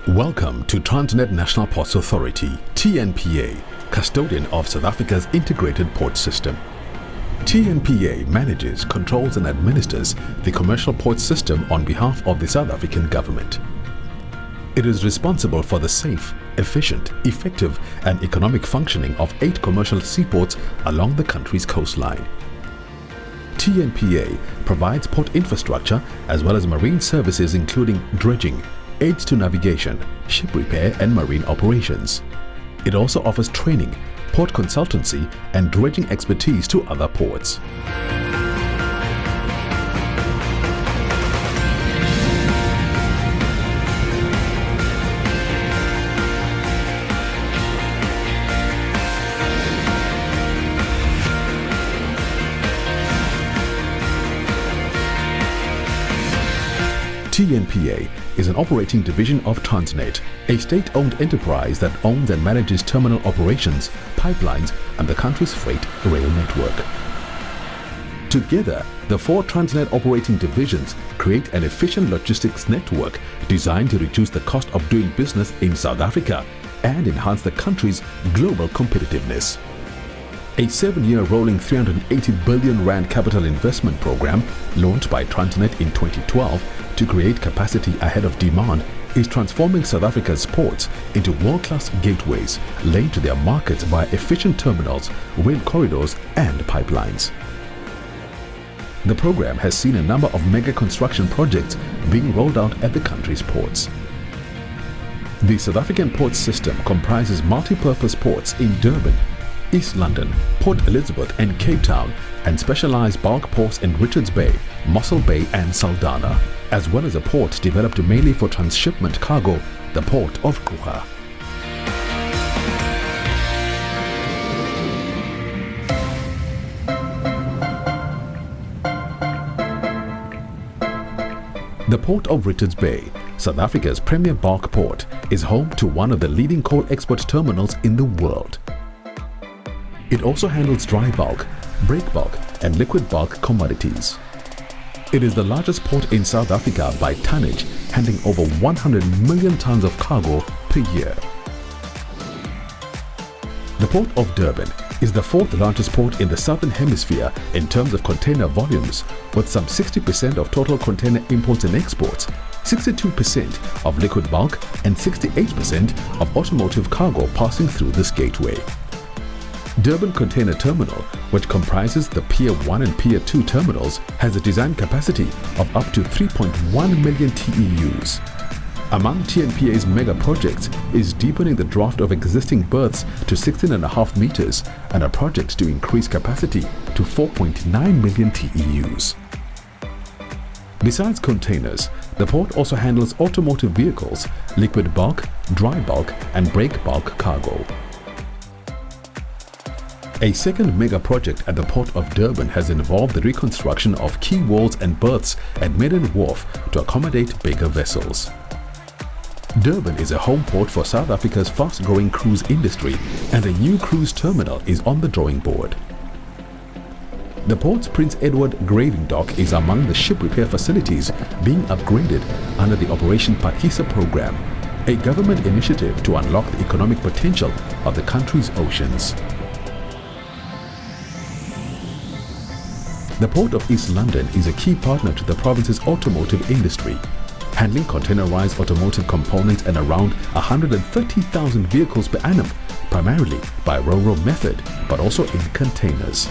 Welcome to Transnet National Ports Authority, TNPA, custodian of South Africa's integrated port system. TNPA manages, controls and administers the commercial port system on behalf of the South African government. It is responsible for the safe, efficient, effective and economic functioning of 8 commercial seaports along the country's coastline. TNPA provides port infrastructure as well as marine services including dredging, aids to navigation, ship repair and marine operations. It also offers training, port consultancy and dredging expertise to other ports. TNPA is an operating division of Transnet, a state-owned enterprise that owns and manages terminal operations, pipelines, and the country's freight rail network. Together, the 4 Transnet operating divisions create an efficient logistics network designed to reduce the cost of doing business in South Africa and enhance the country's global competitiveness. A 7-year rolling 380 billion rand capital investment program launched by Transnet in 2012 to create capacity ahead of demand is transforming South Africa's ports into world-class gateways linked to their markets via efficient terminals, rail corridors and pipelines. The program has seen a number of mega construction projects being rolled out at the country's ports. The South African port system comprises multi-purpose ports in Durban, East London, Port Elizabeth and Cape Town, and specialized bulk ports in Richards Bay, Mossel Bay and Saldanha, as well as a port developed mainly for transshipment cargo, the Port of Gqeberha. The Port of Richards Bay, South Africa's premier bulk port, is home to one of the leading coal export terminals in the world. It also handles dry bulk, break bulk and liquid bulk commodities. It is the largest port in South Africa by tonnage, handling over 100 million tons of cargo per year. The Port of Durban is the 4th largest port in the Southern Hemisphere in terms of container volumes, with some 60% of total container imports and exports, 62% of liquid bulk and 68% of automotive cargo passing through this gateway. Durban Container Terminal, which comprises the Pier 1 and Pier 2 terminals, has a design capacity of up to 3.1 million TEUs. Among TNPA's mega projects is deepening the draft of existing berths to 16.5 meters and a project to increase capacity to 4.9 million TEUs. Besides containers, the port also handles automotive vehicles, liquid bulk, dry bulk and break bulk cargo. A second mega project at the Port of Durban has involved the reconstruction of quay walls and berths at Maiden Wharf to accommodate bigger vessels. Durban is a home port for South Africa's fast-growing cruise industry, and a new cruise terminal is on the drawing board. The port's Prince Edward Graving Dock is among the ship repair facilities being upgraded under the Operation Phakisa program, a government initiative to unlock the economic potential of the country's oceans. The Port of East London is a key partner to the province's automotive industry, handling containerized automotive components and around 130,000 vehicles per annum, primarily by ro-ro method, but also in containers.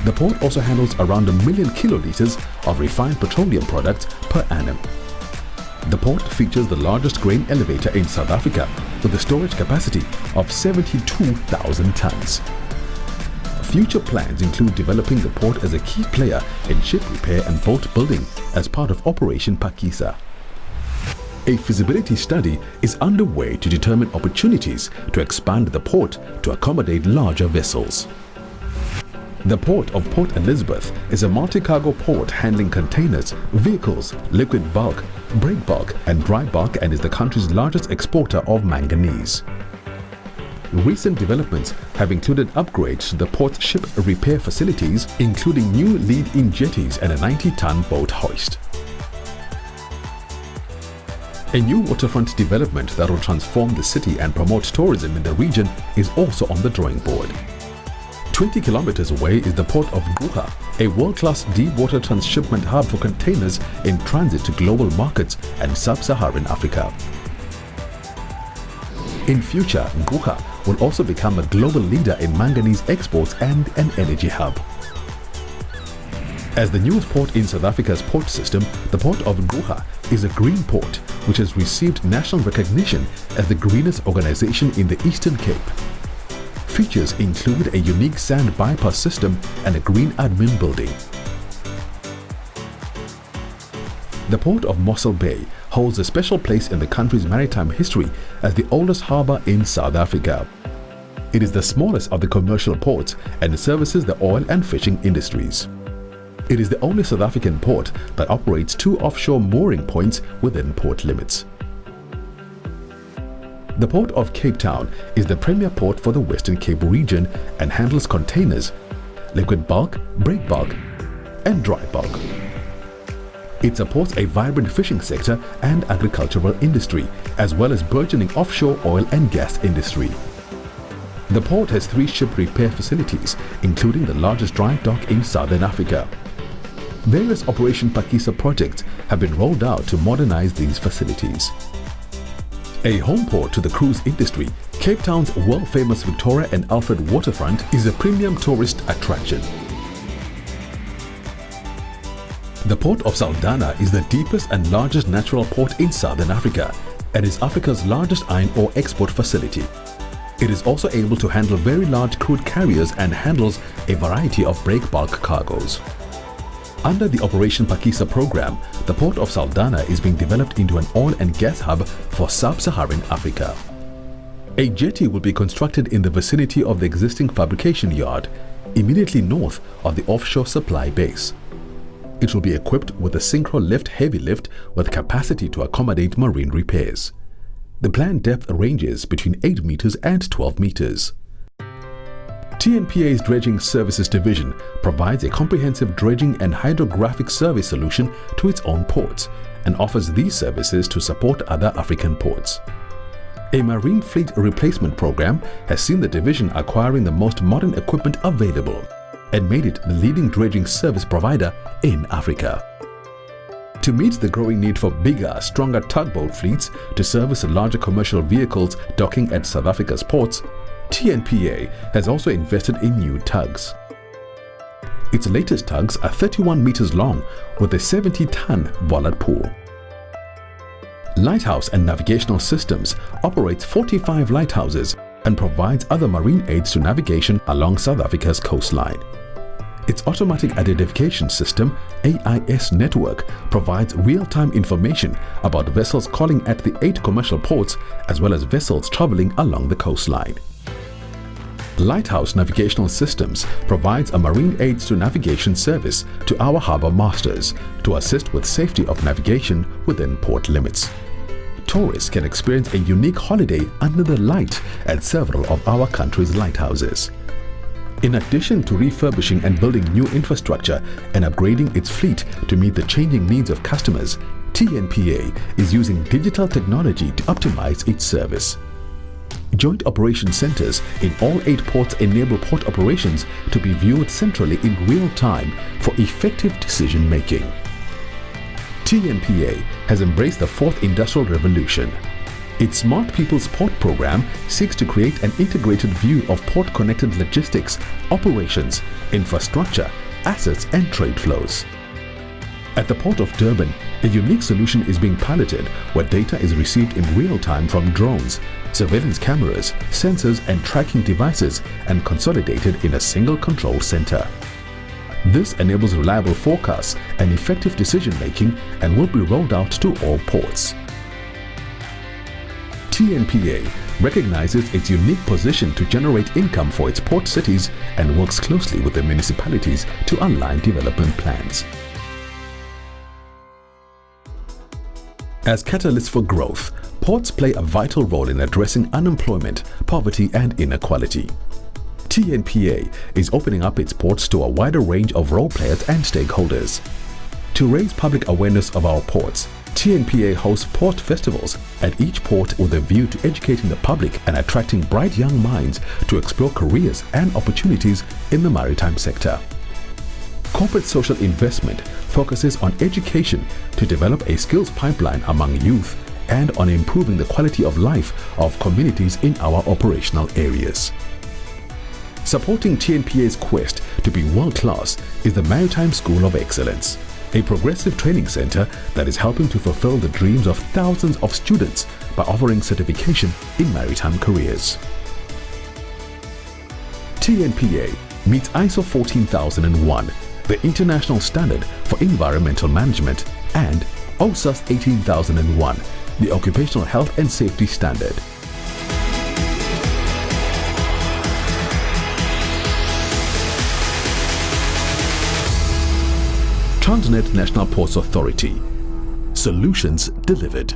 The port also handles around 1 million kiloliters of refined petroleum products per annum. The port features the largest grain elevator in South Africa with a storage capacity of 72,000 tons. Future plans include developing the port as a key player in ship repair and boat building as part of Operation Phakisa. A feasibility study is underway to determine opportunities to expand the port to accommodate larger vessels. The Port of Port Elizabeth is a multi-cargo port handling containers, vehicles, liquid bulk, break bulk and dry bulk, and is the country's largest exporter of manganese. Recent developments have included upgrades to the port's ship repair facilities, including new lead-in jetties and a 90-ton boat hoist. A new waterfront development that will transform the city and promote tourism in the region is also on the drawing board. 20 kilometers away is the port of Guha, a world-class deep-water transshipment hub for containers in transit to global markets and sub-Saharan Africa. In future, Guha will also become a global leader in manganese exports and an energy hub. As the newest port in South Africa's port system, the port of Guha is a green port which has received national recognition as the greenest organization in the Eastern Cape. Features include a unique sand bypass system and a green admin building. The port of Mossel Bay holds a special place in the country's maritime history as the oldest harbour in South Africa. It is the smallest of the commercial ports and services the oil and fishing industries. It is the only South African port that operates 2 offshore mooring points within port limits. The Port of Cape Town is the premier port for the Western Cape region and handles containers, liquid bulk, break bulk, and dry bulk. It supports a vibrant fishing sector and agricultural industry, as well as burgeoning offshore oil and gas industry. The port has 3 ship repair facilities, including the largest dry dock in Southern Africa. Various Operation Phakisa projects have been rolled out to modernize these facilities. A home port to the cruise industry, Cape Town's world-famous Victoria and Alfred waterfront is a premium tourist attraction. The port of Saldanha is the deepest and largest natural port in Southern Africa and is Africa's largest iron ore export facility. It is also able to handle very large crude carriers and handles a variety of break bulk cargoes. Under the Operation Phakisa program, the port of Saldanha is being developed into an oil and gas hub for sub-Saharan Africa. A jetty will be constructed in the vicinity of the existing fabrication yard, immediately north of the offshore supply base. It will be equipped with a synchro lift heavy lift with capacity to accommodate marine repairs. The planned depth ranges between 8 meters and 12 meters. TNPA's Dredging Services Division provides a comprehensive dredging and hydrographic survey solution to its own ports and offers these services to support other African ports. A marine fleet replacement program has seen the division acquiring the most modern equipment available and made it the leading dredging service provider in Africa. To meet the growing need for bigger, stronger tugboat fleets to service larger commercial vehicles docking at South Africa's ports, TNPA has also invested in new tugs. Its latest tugs are 31 meters long with a 70-ton bollard pull. Lighthouse and Navigational Systems operates 45 lighthouses and provides other marine aids to navigation along South Africa's coastline. Its Automatic Identification System AIS network provides real-time information about vessels calling at the 8 commercial ports as well as vessels traveling along the coastline. Lighthouse Navigational Systems provides a marine aids to navigation service to our harbour masters to assist with safety of navigation within port limits. Tourists can experience a unique holiday under the light at several of our country's lighthouses. In addition to refurbishing and building new infrastructure and upgrading its fleet to meet the changing needs of customers, TNPA is using digital technology to optimize its service. Joint operation centers in all 8 ports enable port operations to be viewed centrally in real time for effective decision making. TNPA has embraced the 4th industrial revolution. Its Smart People's Port program seeks to create an integrated view of port-connected logistics, operations, infrastructure, assets and trade flows. At the Port of Durban, a unique solution is being piloted where data is received in real time from drones, surveillance cameras, sensors and tracking devices and consolidated in a single control center. This enables reliable forecasts and effective decision-making and will be rolled out to all ports. TNPA recognizes its unique position to generate income for its port cities and works closely with the municipalities to align development plans. As catalysts for growth, ports play a vital role in addressing unemployment, poverty and inequality. TNPA is opening up its ports to a wider range of role players and stakeholders. To raise public awareness of our ports, TNPA hosts port festivals at each port with a view to educating the public and attracting bright young minds to explore careers and opportunities in the maritime sector. Corporate social investment focuses on education to develop a skills pipeline among youth and on improving the quality of life of communities in our operational areas. Supporting TNPA's quest to be world-class is the Maritime School of Excellence, a progressive training center that is helping to fulfill the dreams of thousands of students by offering certification in maritime careers. TNPA meets ISO 14001, the international standard for environmental management, and OSAS 18001, the occupational health and safety standard. Transnet National Ports Authority. Solutions delivered.